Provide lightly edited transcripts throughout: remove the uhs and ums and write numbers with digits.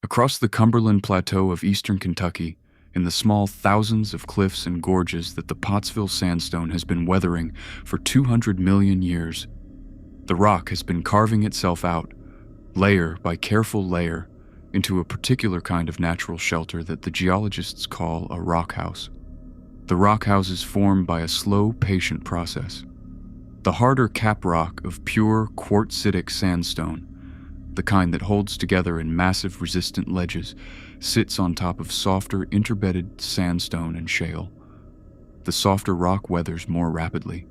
Across the Cumberland Plateau of eastern Kentucky, in the small thousands of cliffs and gorges that the Pottsville sandstone has been weathering for 200 million years, the rock has been carving itself out, layer by careful layer, into a particular kind of natural shelter that the geologists call a rock house. The rock houses form by a slow, patient process. The harder cap rock of pure quartzitic sandstone, the kind that holds together in massive resistant ledges, sits on top of softer interbedded sandstone and shale. The softer rock weathers more rapidly.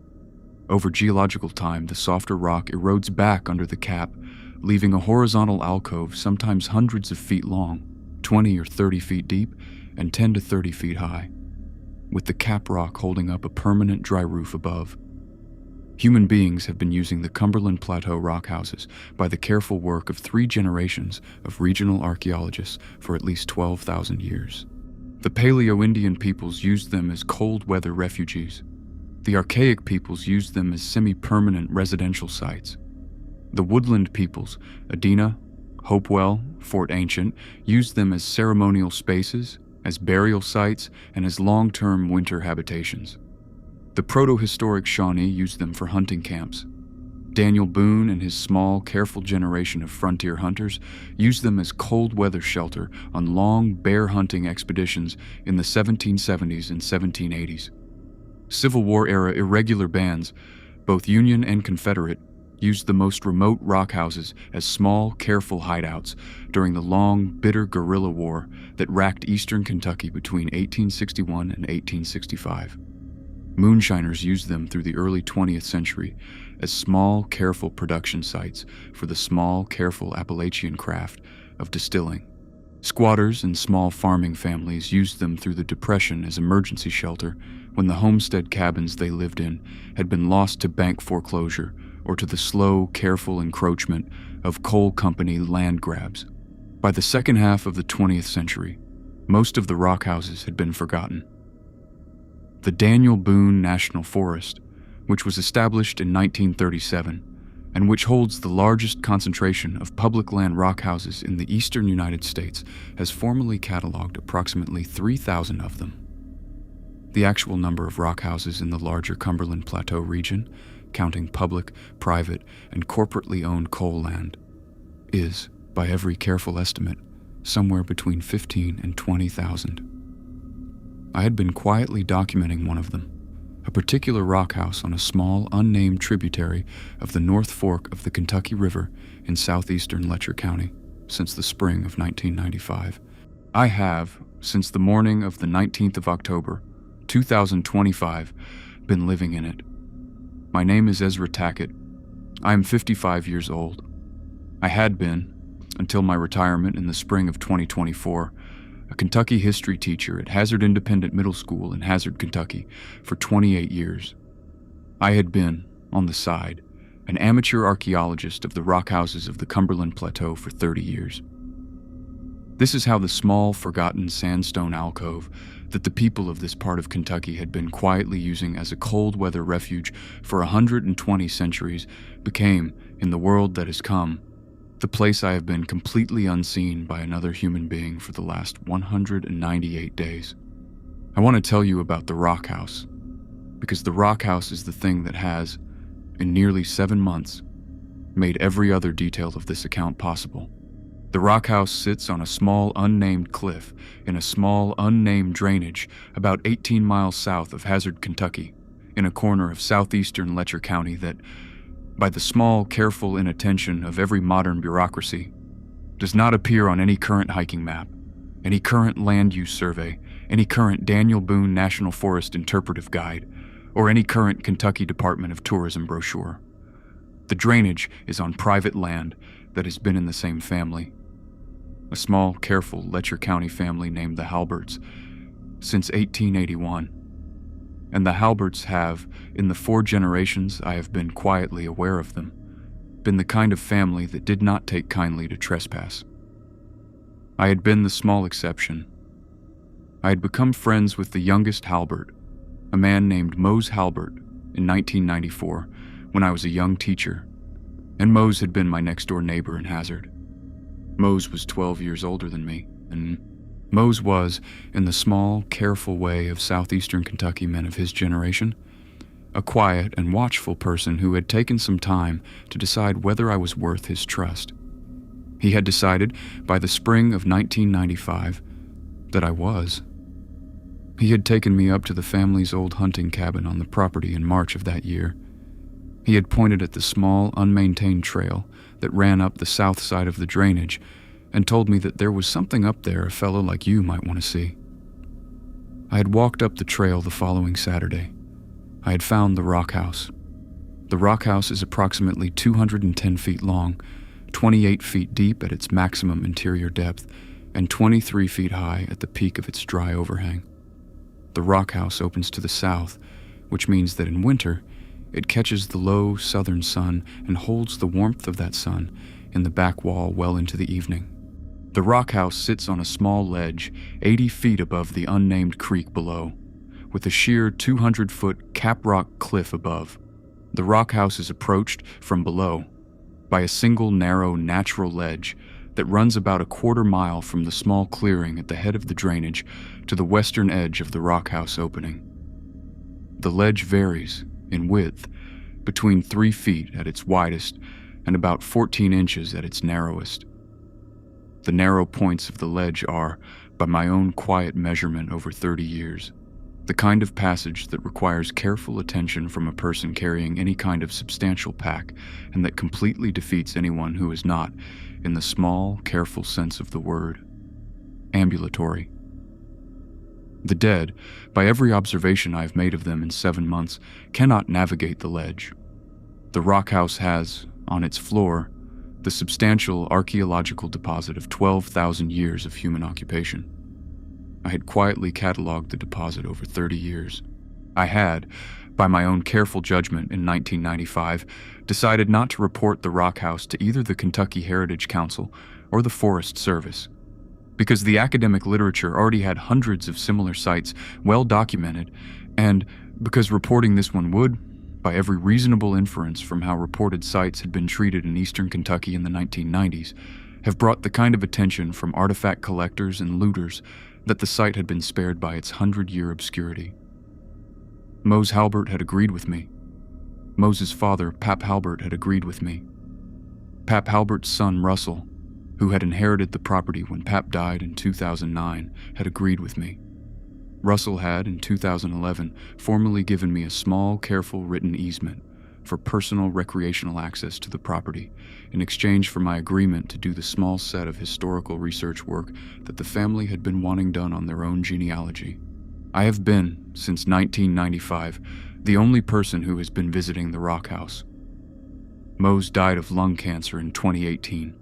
Over geological time, the softer rock erodes back under the cap, leaving a horizontal alcove sometimes hundreds of feet long, 20 or 30 feet deep, and 10 to 30 feet high, with the cap rock holding up a permanent dry roof above. Human beings have been using the Cumberland Plateau rock houses by the careful work of 3 generations of regional archaeologists for at least 12,000 years. The Paleo-Indian peoples used them as cold-weather refuges. The archaic peoples used them as semi-permanent residential sites. The woodland peoples, Adena, Hopewell, Fort Ancient, used them as ceremonial spaces, as burial sites, and as long-term winter habitations. The proto-historic Shawnee used them for hunting camps. Daniel Boone and his small, careful generation of frontier hunters used them as cold-weather shelter on long bear hunting expeditions in the 1770s and 1780s. Civil War-era irregular bands, both Union and Confederate, used the most remote rock houses as small, careful hideouts during the long, bitter guerrilla war that racked eastern Kentucky between 1861 and 1865. Moonshiners used them through the early 20th century as small, careful production sites for the small, careful Appalachian craft of distilling. Squatters and small farming families used them through the Depression as emergency shelter when the homestead cabins they lived in had been lost to bank foreclosure or to the slow, careful encroachment of coal company land grabs. By the second half of the 20th century, most of the rock houses had been forgotten. The Daniel Boone National Forest, which was established in 1937 and which holds the largest concentration of public land rock houses in the eastern United States, has formally cataloged approximately 3,000 of them. The actual number of rock houses in the larger Cumberland Plateau region, counting public, private, and corporately owned coal land, is, by every careful estimate, somewhere between 15 and 20,000. I had been quietly documenting one of them, a particular rock house on a small, unnamed tributary of the North Fork of the Kentucky River in southeastern Letcher County, since the spring of 1995. I have, since the morning of the 19th of October, 2025, been living in it. My name is Ezra Tackett. I am 55 years old. I had been, until my retirement in the spring of 2024, a Kentucky history teacher at Hazard Independent Middle School in Hazard, Kentucky, for 28 years. I had been, on the side, an amateur archaeologist of the rock houses of the Cumberland Plateau for 30 years. This is how the small, forgotten sandstone alcove that the people of this part of Kentucky had been quietly using as a cold-weather refuge for 120 centuries became, in the world that has come, the place I have been completely unseen by another human being for the last 198 days. I want to tell you about the rock house, because the rock house is the thing that has, in nearly 7 months, made every other detail of this account possible. The rock house sits on a small unnamed cliff in a small unnamed drainage about 18 miles south of Hazard, Kentucky, in a corner of southeastern Letcher County that, by the small, careful inattention of every modern bureaucracy, does not appear on any current hiking map, any current land use survey, any current Daniel Boone National Forest interpretive guide, or any current Kentucky Department of Tourism brochure. The drainage is on private land that has been in the same family, a small, careful Letcher County family named the Halberts, since 1881. And the Halberts have, in the 4 generations I have been quietly aware of them, been the kind of family that did not take kindly to trespass. I had been the small exception. I had become friends with the youngest Halbert, a man named Mose Halbert, in 1994, when I was a young teacher, and Mose had been my next-door neighbor in Hazard. Mose was 12 years older than me, and Mose was, in the small, careful way of southeastern Kentucky men of his generation, a quiet and watchful person who had taken some time to decide whether I was worth his trust. He had decided by the spring of 1995 that I was. He had taken me up to the family's old hunting cabin on the property in March of that year. He had pointed at the small, unmaintained trail that ran up the south side of the drainage and told me that there was something up there a fellow like you might want to see. I had walked up the trail the following Saturday. I had found the rock house. The rock house is approximately 210 feet long, 28 feet deep at its maximum interior depth, and 23 feet high at the peak of its dry overhang. The rock house opens to the south, which means that in winter, it catches the low southern sun and holds the warmth of that sun in the back wall well into the evening. The rock house sits on a small ledge 80 feet above the unnamed creek below, with a sheer 200-foot cap-rock cliff above. The rock house is approached from below by a single narrow natural ledge that runs about a quarter mile from the small clearing at the head of the drainage to the western edge of the rock house opening. The ledge varies in width between 3 feet at its widest and about 14 inches at its narrowest. The narrow points of the ledge are, by my own quiet measurement over 30 years, the kind of passage that requires careful attention from a person carrying any kind of substantial pack and that completely defeats anyone who is not, in the small, careful sense of the word, ambulatory. The dead, by every observation I have made of them in 7 months, cannot navigate the ledge. The rock house has, on its floor, the substantial archaeological deposit of 12,000 years of human occupation. I had quietly cataloged the deposit over 30 years. I had, by my own careful judgment in 1995, decided not to report the rock house to either the Kentucky Heritage Council or the Forest Service, because the academic literature already had hundreds of similar sites well documented, and because reporting this one would, by every reasonable inference from how reported sites had been treated in eastern Kentucky in the 1990s, have brought the kind of attention from artifact collectors and looters that the site had been spared by its 100-year obscurity. Mose Halbert had agreed with me. Mose's father, Pap Halbert, had agreed with me. Pap Halbert's son, Russell, who had inherited the property when Pap died in 2009, had agreed with me. Russell had, in 2011, formally given me a small, careful written easement for personal recreational access to the property in exchange for my agreement to do the small set of historical research work that the family had been wanting done on their own genealogy. I have been, since 1995, the only person who has been visiting the rock house. Mose died of lung cancer in 2018.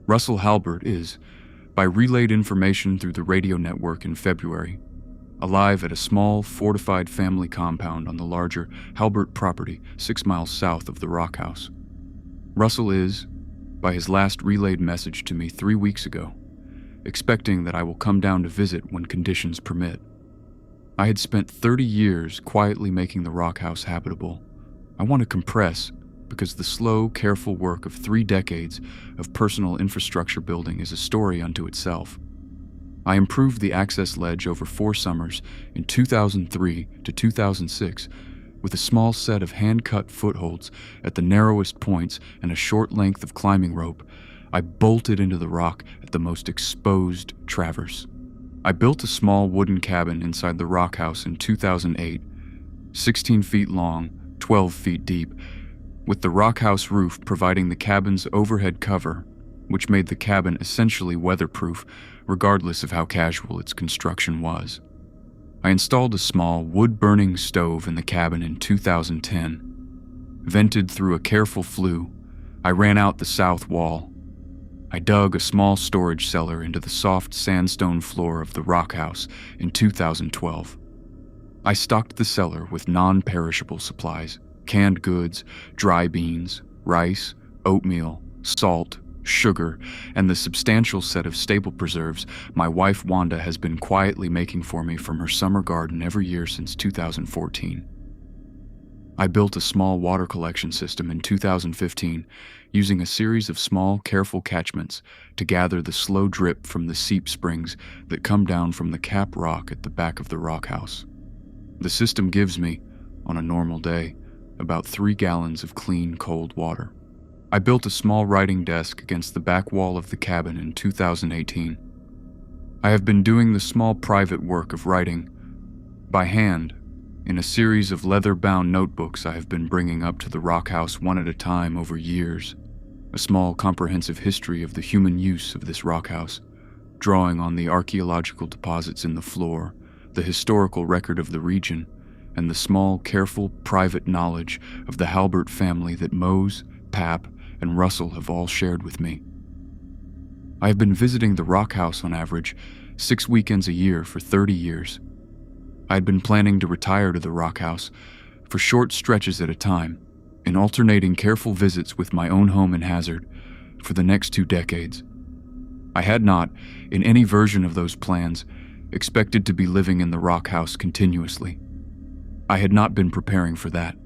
Russell Halbert is, by relayed information through the radio network in February, alive at a small, fortified family compound on the larger Halbert property 6 miles south of the rock house. Russell is, by his last relayed message to me 3 weeks ago, expecting that I will come down to visit when conditions permit. I had spent 30 years quietly making the rock house habitable. I want to compress because the slow, careful work of 3 decades of personal infrastructure building is a story unto itself. I improved the access ledge over 4 summers in 2003 to 2006 with a small set of hand-cut footholds at the narrowest points and a short length of climbing rope. I bolted into the rock at the most exposed traverse. I built a small wooden cabin inside the rock house in 2008, 16 feet long, 12 feet deep, with the rock house roof providing the cabin's overhead cover, which made the cabin essentially weatherproof, regardless of how casual its construction was. I installed a small wood-burning stove in the cabin in 2010. Vented through a careful flue, I ran out the south wall. I dug a small storage cellar into the soft sandstone floor of the rock house in 2012. I stocked the cellar with non-perishable supplies, canned goods, dry beans, rice, oatmeal, salt, sugar, and the substantial set of staple preserves my wife Wanda has been quietly making for me from her summer garden every year since 2014. I built a small water collection system in 2015 using a series of small, careful catchments to gather the slow drip from the seep springs that come down from the cap rock at the back of the rock house. The system gives me, on a normal day, about 3 gallons of clean, cold water. I built a small writing desk against the back wall of the cabin in 2018. I have been doing the small private work of writing by hand in a series of leather-bound notebooks I have been bringing up to the rock house one at a time over years. A small comprehensive history of the human use of this rock house, drawing on the archaeological deposits in the floor, the historical record of the region, and the small, careful, private knowledge of the Halbert family that Mose, Pap, and Russell have all shared with me. I have been visiting the rock house on average 6 weekends a year for 30 years. I had been planning to retire to the rock house for short stretches at a time, in alternating careful visits with my own home in Hazard for the next 2 decades. I had not, in any version of those plans, expected to be living in the rock house continuously. I had not been preparing for that.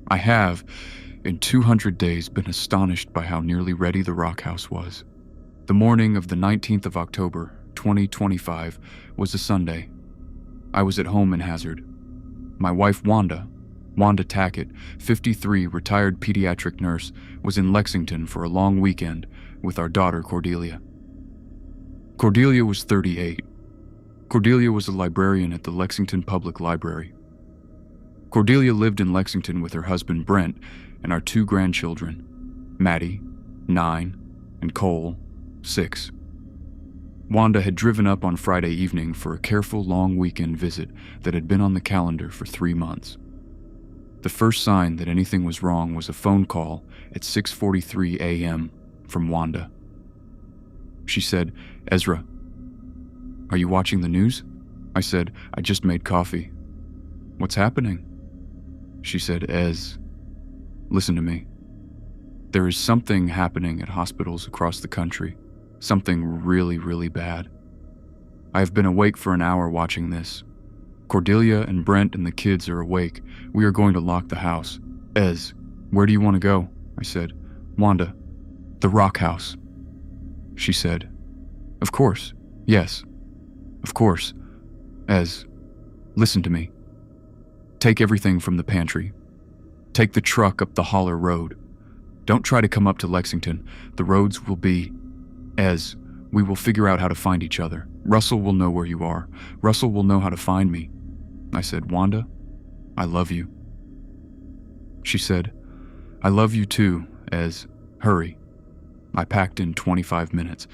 I have, in 200 days, been astonished by how nearly ready the rock house was. The morning of the 19th of October, 2025, was a Sunday. I was at home in Hazard. My wife Wanda Tackett, 53, retired pediatric nurse, was in Lexington for a long weekend with our daughter Cordelia. Cordelia was 38. Cordelia was a librarian at the Lexington Public Library. Cordelia lived in Lexington with her husband Brent and our 2 grandchildren, Maddie, 9, and Cole, 6. Wanda had driven up on Friday evening for a careful long weekend visit that had been on the calendar for 3 months. The first sign that anything was wrong was a phone call at 6:43 a.m. from Wanda. She said, "Ezra, are you watching the news?" I said, "I just made coffee." "What's happening?" She said, listen to me. There is something happening at hospitals across the country. Something really, really bad. I have been awake for an hour watching this. Cordelia and Brent and the kids are awake. We are going to lock the house. Where do you want to go?" I said. "Wanda, the rock house." She said, "Of course, yes, of course. Listen to me. Take everything from the pantry. Take the truck up the holler road. Don't try to come up to Lexington. The roads will be... we will figure out how to find each other. Russell will know where you are. Russell will know how to find me." I said, "Wanda, I love you." She said, "I love you too, hurry." I packed in 25 minutes.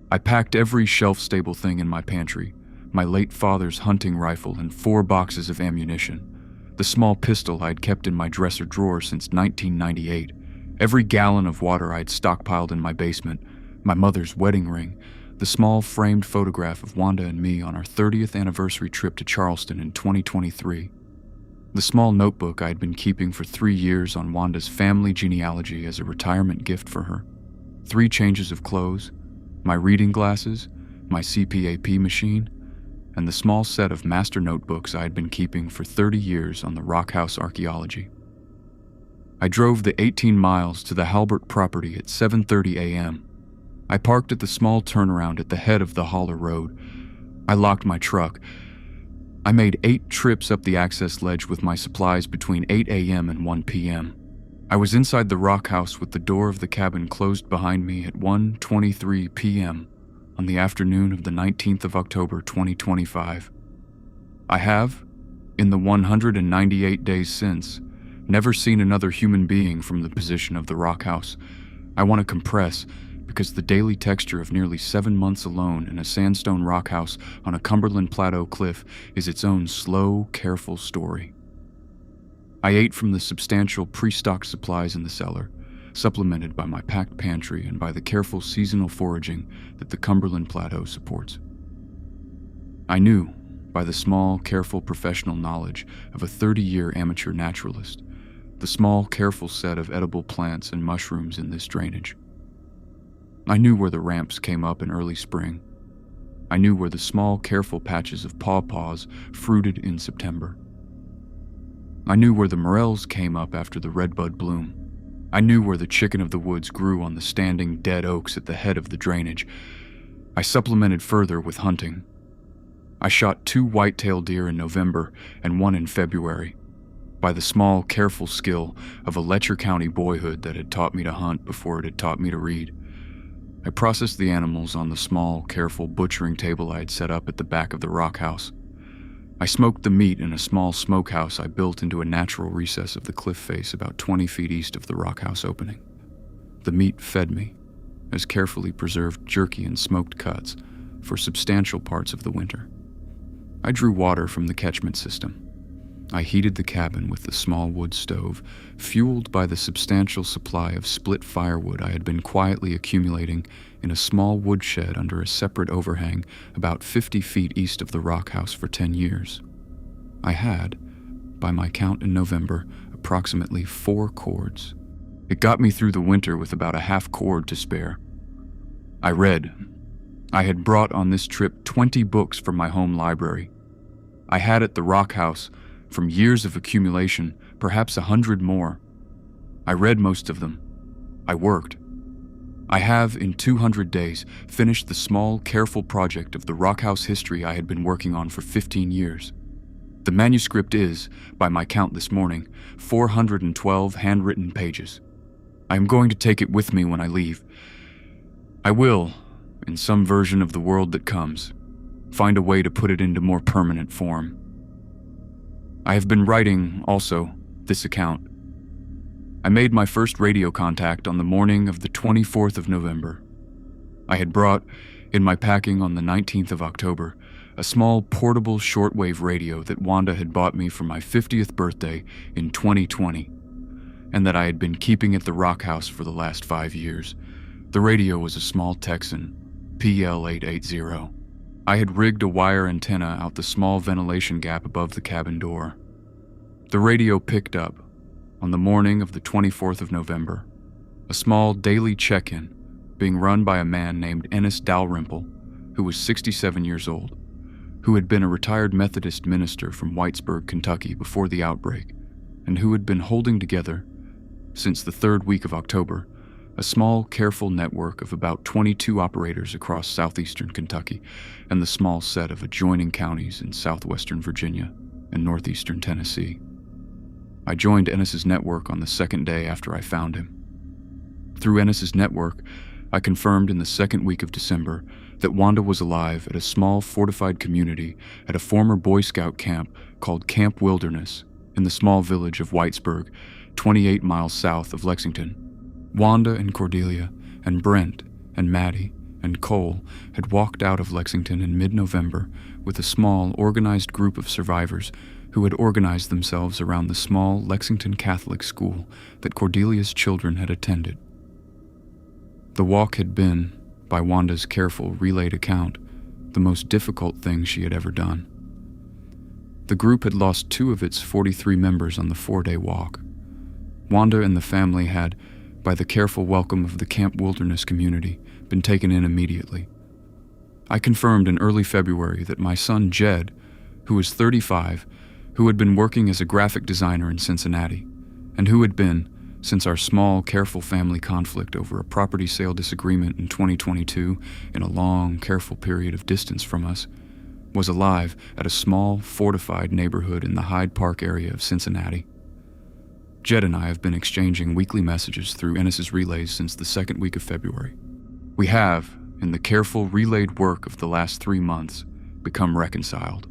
I packed every shelf-stable thing in my pantry, my late father's hunting rifle and 4 boxes of ammunition, the small pistol I'd kept in my dresser drawer since 1998, every gallon of water I'd stockpiled in my basement, my mother's wedding ring, the small framed photograph of Wanda and me on our 30th anniversary trip to Charleston in 2023, the small notebook I'd been keeping for 3 years on Wanda's family genealogy as a retirement gift for her, 3 changes of clothes, my reading glasses, my CPAP machine, and the small set of master notebooks I had been keeping for 30 years on the rock house archaeology. I drove the 18 miles to the Halbert property at 7:30 a.m. I parked at the small turnaround at the head of the holler road. I locked my truck. I made 8 trips up the access ledge with my supplies between 8 a.m. and 1 p.m. I was inside the rock house with the door of the cabin closed behind me at 1:23 p.m. on the afternoon of the 19th of October 2025. I have, in the 198 days since, never seen another human being from the position of the rock house. I want to compress, because the daily texture of nearly 7 months alone in a sandstone rock house on a Cumberland Plateau cliff is its own slow, careful story. I ate from the substantial pre-stocked supplies in the cellar, supplemented by my packed pantry and by the careful seasonal foraging that the Cumberland Plateau supports. I knew, by the small, careful professional knowledge of a 30-year amateur naturalist, the small, careful set of edible plants and mushrooms in this drainage. I knew where the ramps came up in early spring. I knew where the small, careful patches of pawpaws fruited in September. I knew where the morels came up after the redbud bloom. I knew where the chicken of the woods grew on the standing dead oaks at the head of the drainage. I supplemented further with hunting. I shot 2 white-tailed deer in November and 1 in February, by the small, careful skill of a Letcher County boyhood that had taught me to hunt before it had taught me to read. I processed the animals on the small, careful butchering table I had set up at the back of the rock house. I smoked the meat in a small smokehouse I built into a natural recess of the cliff face about 20 feet east of the rock house opening. The meat fed me, as carefully preserved jerky and smoked cuts, for substantial parts of the winter. I drew water from the catchment system. I heated the cabin with the small wood stove, fueled by the substantial supply of split firewood I had been quietly accumulating in a small woodshed under a separate overhang about 50 feet east of the rock house for 10 years. I had, by my count in November, approximately 4 cords. It got me through the winter with about a half cord to spare. I read. I had brought on this trip 20 books from my home library. I had at the rock house, from years of accumulation, perhaps 100 more. I read most of them. I worked. I have, in 200 days, finished the small, careful project of the rock house history I had been working on for 15 years. The manuscript is, by my count this morning, 412 handwritten pages. I am going to take it with me when I leave. I will, in some version of the world that comes, find a way to put it into more permanent form. I have been writing, also, this account. I made my first radio contact on the morning of the 24th of November. I had brought, in my packing on the 19th of October, a small portable shortwave radio that Wanda had bought me for my 50th birthday in 2020, and that I had been keeping at the rock house for the last 5 years. The radio was a small Texan, PL880. I had rigged a wire antenna out the small ventilation gap above the cabin door. The radio picked up, on the morning of the 24th of November, a small daily check-in being run by a man named Ennis Dalrymple, who was 67 years old, who had been a retired Methodist minister from Whitesburg, Kentucky before the outbreak, and who had been holding together, since the 3rd week of October, a small, careful network of about 22 operators across southeastern Kentucky and the small set of adjoining counties in southwestern Virginia and northeastern Tennessee. I joined Ennis's network on the 2nd day after I found him. Through Ennis's network, I confirmed in the 2nd week of December that Wanda was alive at a small fortified community at a former Boy Scout camp called Camp Wilderness in the small village of Whitesburg, 28 miles south of Lexington. Wanda and Cordelia and Brent and Maddie and Cole had walked out of Lexington in mid-November with a small, organized group of survivors who had organized themselves around the small Lexington Catholic school that Cordelia's children had attended. The walk had been, by Wanda's careful, relayed account, the most difficult thing she had ever done. The group had lost 2 of its 43 members on the 4-day walk. Wanda and the family had, by the careful welcome of the Camp Wilderness community, been taken in immediately. I confirmed in early February that my son Jed, who was 35, who had been working as a graphic designer in Cincinnati, and who had been, since our small, careful family conflict over a property sale disagreement in 2022, in a long, careful period of distance from us, was alive at a small, fortified neighborhood in the Hyde Park area of Cincinnati. Jed and I have been exchanging weekly messages through Ennis's relays since the 2nd week of February. We have, in the careful relayed work of the last 3 months, become reconciled.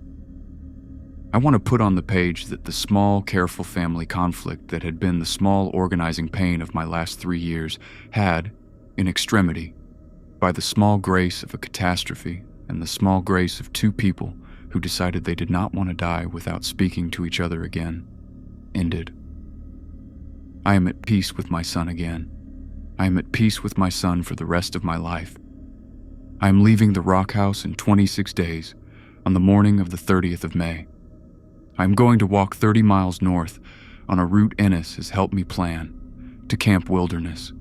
I want to put on the page that the small, careful family conflict that had been the small organizing pain of my last 3 years had, in extremity, by the small grace of a catastrophe and the small grace of 2 people who decided they did not want to die without speaking to each other again, ended. I am at peace with my son again. I am at peace with my son for the rest of my life. I am leaving the rock house in 26 days, on the morning of the 30th of May. I am going to walk 30 miles north on a route Ennis has helped me plan, to Camp Wilderness.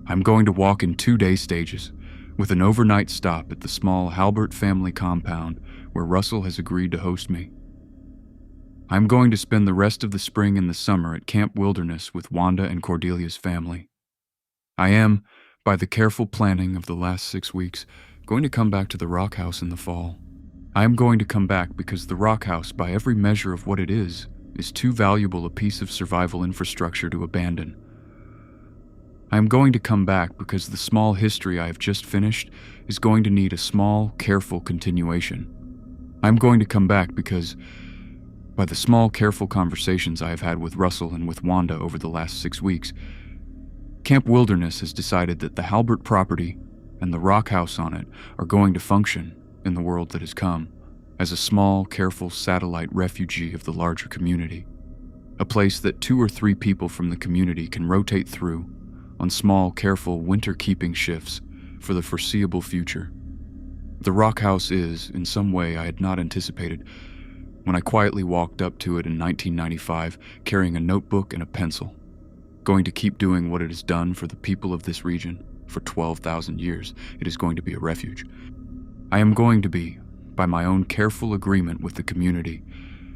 I am going to walk in 2-day stages, with an overnight stop at the small Halbert family compound where Russell has agreed to host me. I'm going to spend the rest of the spring and the summer at Camp Wilderness with Wanda and Cordelia's family. I am, by the careful planning of the last 6 weeks, going to come back to the Rock House in the fall. I am going to come back because the Rock House, by every measure of what it is too valuable a piece of survival infrastructure to abandon. I am going to come back because the small history I have just finished is going to need a small, careful continuation. I am going to come back because, by the small, careful conversations I have had with Russell and with Wanda over the last 6 weeks, Camp Wilderness has decided that the Halbert property and the Rock House on it are going to function in the world that has come as a small, careful satellite refugee of the larger community, a place that 2 or 3 people from the community can rotate through on small, careful winter-keeping shifts for the foreseeable future. The Rock House is, in some way I had not anticipated, when I quietly walked up to it in 1995 carrying a notebook and a pencil, going to keep doing what it has done for the people of this region for 12,000 years. It is going to be a refuge. I am going to be, by my own careful agreement with the community,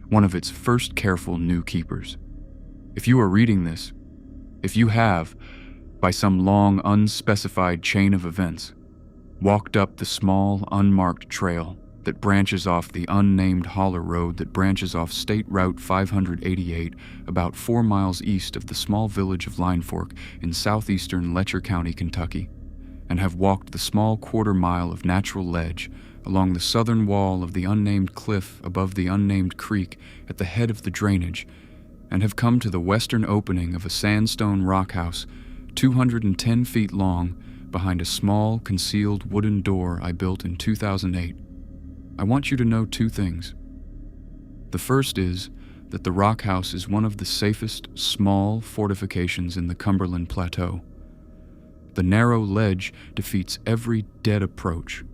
one of its first careful new keepers. If you are reading this, if you have, by some long, unspecified chain of events, walked up the small, unmarked trail that branches off the unnamed holler road that branches off State Route 588 about 4 miles east of the small village of Line Fork in southeastern Letcher County, Kentucky, and have walked the small quarter-mile of natural ledge along the southern wall of the unnamed cliff above the unnamed creek at the head of the drainage, and have come to the western opening of a sandstone rock house 210 feet long behind a small, concealed wooden door I built in 2008. I want you to know 2 things. The first is that the Rock House is one of the safest small fortifications in the Cumberland Plateau. The narrow ledge defeats every dead approach.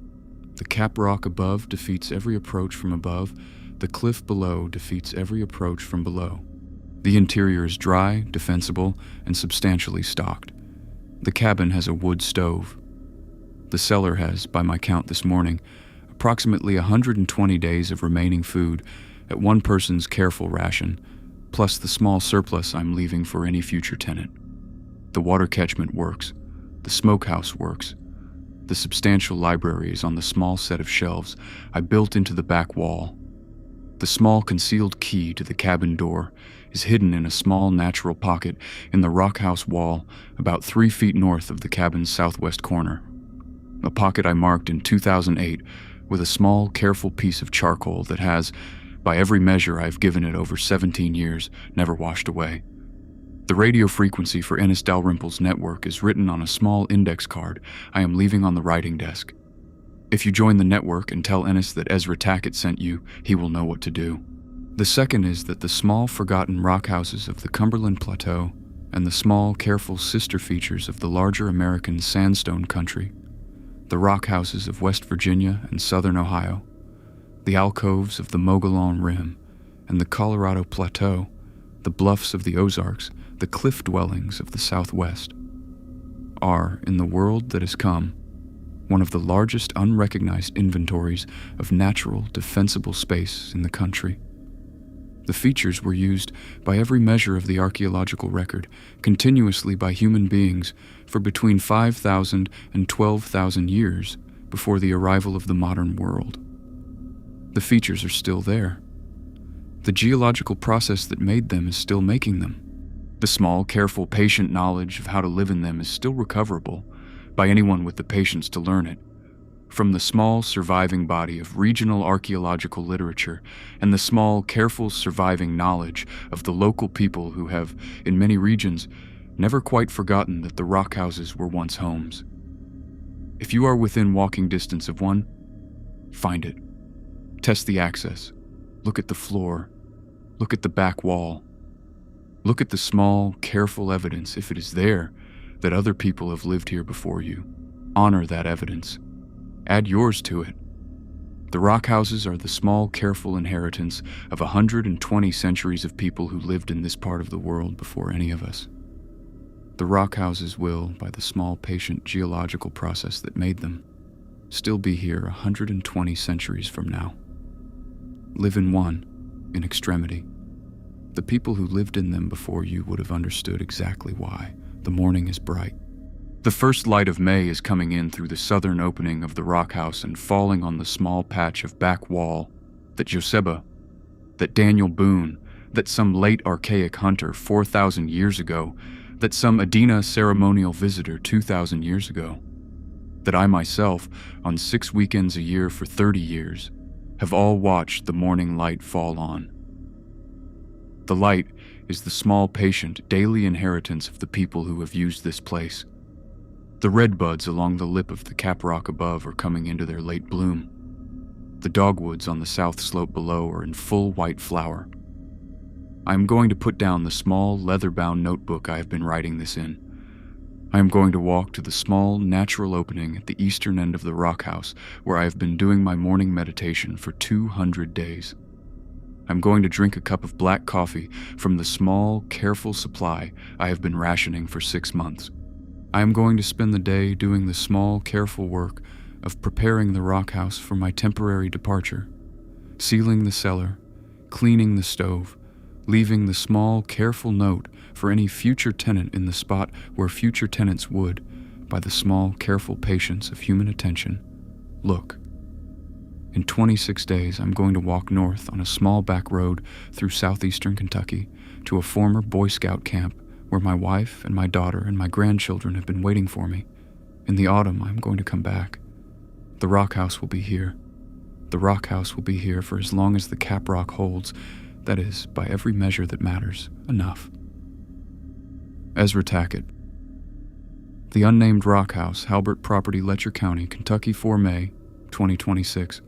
The cap rock above defeats every approach from above. The cliff below defeats every approach from below. The interior is dry, defensible, and substantially stocked. The cabin has a wood stove. The cellar has, by my count this morning, approximately 120 days of remaining food at one person's careful ration, plus the small surplus I'm leaving for any future tenant. The water catchment works. The smokehouse works. The substantial library is on the small set of shelves I built into the back wall. The small concealed key to the cabin door is hidden in a small natural pocket in the rock house wall about 3 feet north of the cabin's southwest corner. A pocket I marked in 2008 with a small, careful piece of charcoal that has, by every measure I've given it over 17 years, never washed away. The radio frequency for Ennis Dalrymple's network is written on a small index card I am leaving on the writing desk. If you join the network and tell Ennis that Ezra Tackett sent you, he will know what to do. The second is that the small, forgotten rock houses of the Cumberland Plateau and the small, careful sister features of the larger American sandstone country, the rock houses of West Virginia and southern Ohio, the alcoves of the Mogollon Rim and the Colorado Plateau, the bluffs of the Ozarks, the cliff dwellings of the Southwest, are, in the world that has come, one of the largest unrecognized inventories of natural, defensible space in the country. The features were used by every measure of the archaeological record, continuously by human beings, for between 5,000 and 12,000 years before the arrival of the modern world. The features are still there. The geological process that made them is still making them. The small, careful, patient knowledge of how to live in them is still recoverable by anyone with the patience to learn it, from the small surviving body of regional archaeological literature and the small, careful surviving knowledge of the local people who have, in many regions, never quite forgotten that the rock houses were once homes. If you are within walking distance of one, find it. Test the access. Look at the floor. Look at the back wall. Look at the small, careful evidence, if it is there, that other people have lived here before you. Honor that evidence. Add yours to it. The rock houses are the small, careful inheritance of 120 centuries of people who lived in this part of the world before any of us. The rock houses will, by the small, patient geological process that made them, still be here 120 centuries from now. Live in one, in extremity, The people who lived in them before you would have understood exactly why. The morning is bright. The first light of May is coming in through the southern opening of the rock house and falling on the small patch of back wall that Joseba, that Daniel Boone, that some late archaic hunter 4,000 years ago, that some Adena ceremonial visitor 2,000 years ago, that I myself, on 6 weekends a year for 30 years, have all watched the morning light fall on. The light is the small, patient, daily inheritance of the people who have used this place. The redbuds along the lip of the cap rock above are coming into their late bloom. The dogwoods on the south slope below are in full white flower. I am going to put down the small, leather-bound notebook I have been writing this in. I am going to walk to the small, natural opening at the eastern end of the rock house where I have been doing my morning meditation for 200 days. I'm going to drink a cup of black coffee from the small, careful supply I have been rationing for 6 months. I am going to spend the day doing the small, careful work of preparing the rock house for my temporary departure, sealing the cellar, cleaning the stove, leaving the small, careful note for any future tenant in the spot where future tenants would, by the small, careful patience of human attention, look. In 26 days, I'm going to walk north on a small back road through southeastern Kentucky to a former Boy Scout camp where my wife and my daughter and my grandchildren have been waiting for me. In the autumn, I'm going to come back. The rock house will be here. The rock house will be here for as long as the cap rock holds. That is, by every measure that matters, enough. Ezra Tackett. The unnamed rock house, Halbert Property, Letcher County, Kentucky, 4 May, 2026.